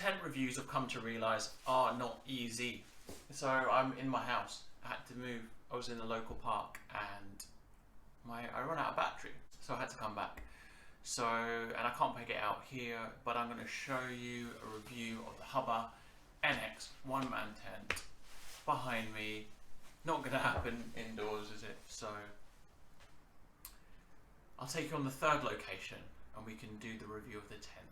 tent reviews I've come to realise are not easy. So I'm in my house, I had to move, I was in a local park and I ran out of battery, so I had to come back. So, and I can't pick it out here, but I'm going to show you a review of the Hubba NX one-man tent behind me. Not going to happen indoors, is it? So I'll take you on the third location and we can do the review of the tent.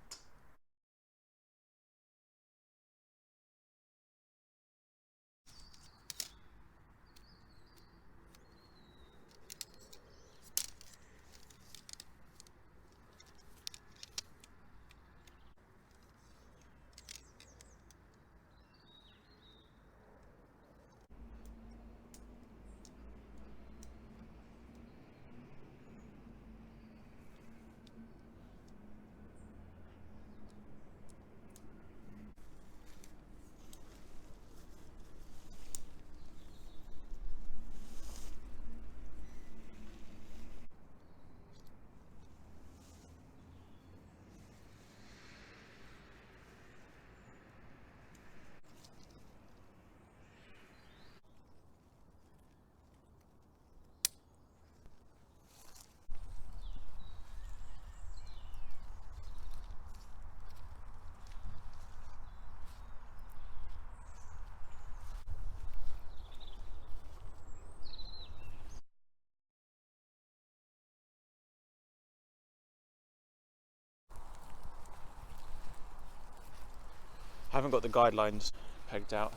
I haven't got the guidelines pegged out,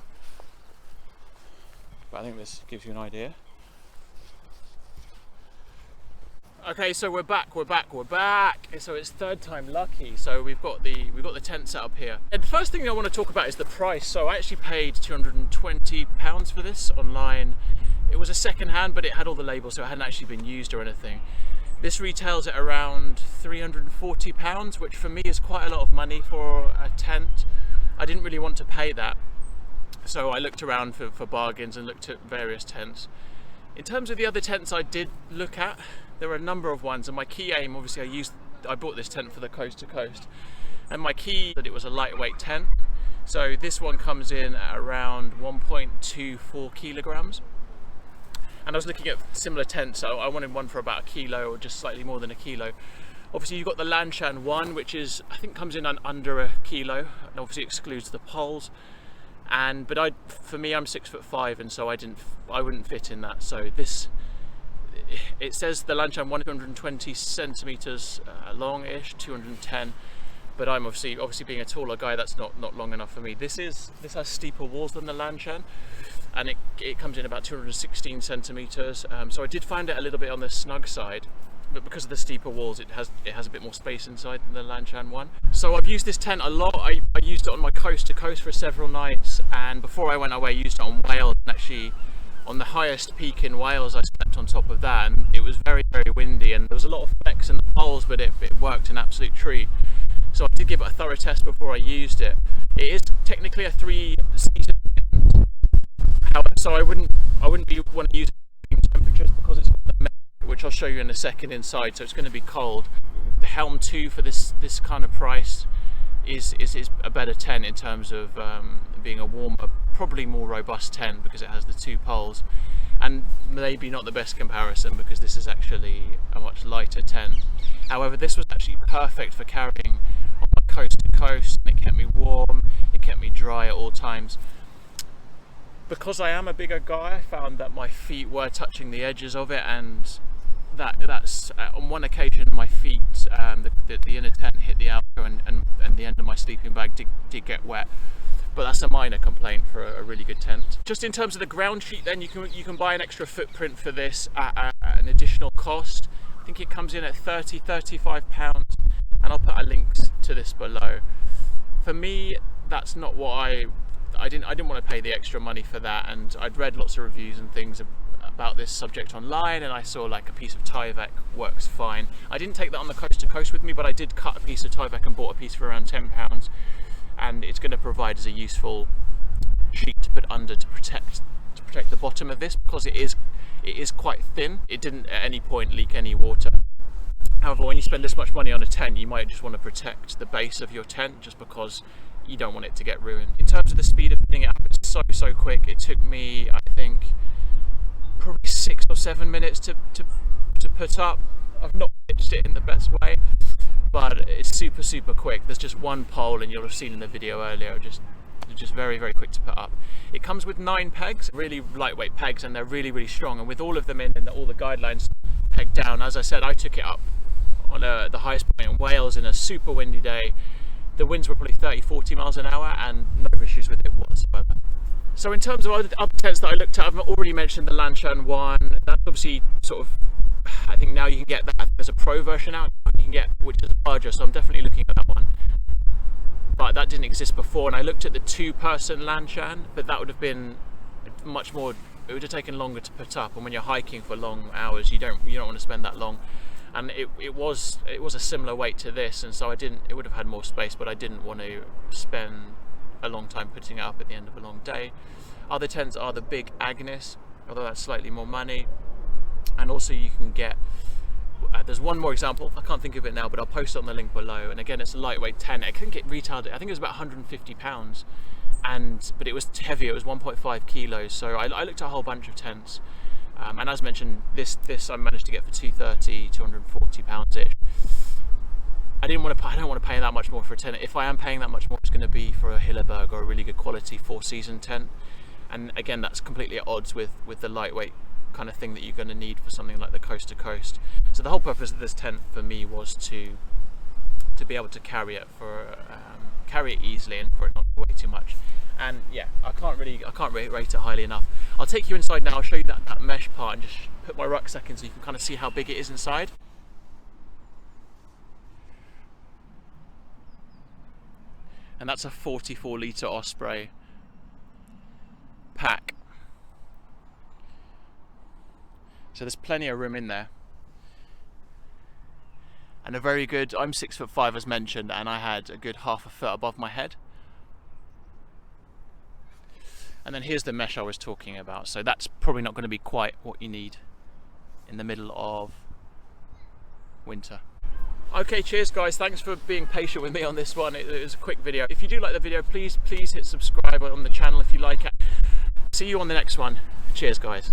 but I think this gives you an idea. Okay, so we're back. So it's third time lucky. So we've got the tent set up here. And the first thing I want to talk about is the price. So I actually paid £220 for this online. It was a second hand, but it had all the labels, so it hadn't actually been used or anything. This retails at around £340, which for me is quite a lot of money for a tent. I didn't really want to pay that, so I looked around for bargains and looked at various tents. In terms of the other tents I did look at, there were a number of ones, and my key aim, obviously I bought this tent for the coast to coast, and my key that it was a lightweight tent. So this one comes in at around 1.24 kilograms. And I was looking at similar tents, so I wanted one for about a kilo or just slightly more than a kilo. Obviously you've got the Lanshan one, which is, I think comes in under a kilo, and obviously excludes the poles. But for me, I'm 6'5", and so I wouldn't fit in that. So this, it says the Lanshan 120 centimeters long-ish, 210. But I'm obviously being a taller guy, that's not long enough for me. This has steeper walls than the Lanshan, and it comes in about 216 centimeters. So I did find it a little bit on the snug side. But because of the steeper walls, it has a bit more space inside than the Lanshan one. So I've used this tent a lot. I used it on my coast to coast for several nights, and before I went away I used it on Wales. And actually on the highest peak in Wales I slept on top of that, and it was very, very windy, and there was a lot of flex in the poles, but it worked an absolute treat. So I did give it a thorough test before I used it. It is technically a 3-season tent, so I wouldn't want to use it in temperatures because it's which I'll show you in a second inside, so it's going to be cold. The Helm 2 for this kind of price is a better tent in terms of being a warmer, probably more robust tent because it has the 2 poles, and maybe not the best comparison because this is actually a much lighter tent. However, this was actually perfect for carrying on my coast to coast, and it kept me warm, it kept me dry at all times. Because I am a bigger guy, I found that my feet were touching the edges of it, and that's on one occasion my feet, the inner tent hit the outer, and the end of my sleeping bag did get wet. But that's a minor complaint for a really good tent. Just in terms of the ground sheet, then you can buy an extra footprint for this at an additional cost. I think it comes in at £35, and I'll put a link to this below. For me, that's not what I didn't want to pay the extra money for that, and I'd read lots of reviews and things about this subject online, and I saw like a piece of Tyvek works fine. I didn't take that on the coast to coast with me, but I did cut a piece of Tyvek and bought a piece for around £10, and it's going to provide as a useful sheet to put under to protect the bottom of this, because it is quite thin. It didn't at any point leak any water. However, when you spend this much money on a tent, you might just want to protect the base of your tent, just because you don't want it to get ruined. In terms of the speed of putting it up, it's so quick. It took me, I think, probably 6 or 7 minutes to put up. I've not pitched it in the best way, but it's super quick. There's just one pole, and you'll have seen in the video earlier, just very quick to put up. It comes with 9 pegs, really lightweight pegs, and they're really strong, and with all of them in and all the guidelines pegged down, as I said, I took it up on the highest point in Wales in a super windy day. The winds were probably 30-40 miles an hour and no issues with it whatsoever. So in terms of other tents that I looked at, I've already mentioned the Lanshan one. That's obviously sort of, I think now you can get that. There's a pro version out you can get, which is larger, so I'm definitely looking at that one. But that didn't exist before, and I looked at the 2-person Lanshan, but that would have been much more, it would have taken longer to put up, and when you're hiking for long hours, you don't want to spend that long. And it was a similar weight to this, and so it would have had more space, but I didn't want to spend a long time putting it up at the end of a long day. Other tents are the big Agnes, although that's slightly more money. And also you can get, there's one more example, I can't think of it now, but I'll post it on the link below. And again, it's a lightweight tent. I think it retailed, I think it was about 150 pounds, but it was heavy, it was 1.5 kilos. So I looked at a whole bunch of tents. And as mentioned, this I managed to get for 240 pounds ish. I don't want to pay that much more for a tent. If I am paying that much more, it's going to be for a Hilleberg or a really good quality 4-season tent. And again, that's completely at odds with the lightweight kind of thing that you're going to need for something like the coast to coast. So the whole purpose of this tent for me was to be able to carry it easily and for it not to weigh too much. And yeah, I can't really rate it highly enough. I'll take you inside now. I'll show you that mesh part and just put my rucksack in so you can kind of see how big it is inside. And that's a 44 litre Osprey pack. So there's plenty of room in there. And a very good, I'm 6'5" as mentioned, and I had a good half a foot above my head. And then here's the mesh I was talking about. So that's probably not going to be quite what you need in the middle of winter. Okay, cheers guys. Thanks for being patient with me on this one. It was a quick video. If you do like the video, please hit subscribe on the channel if you like it. See you on the next one. Cheers guys.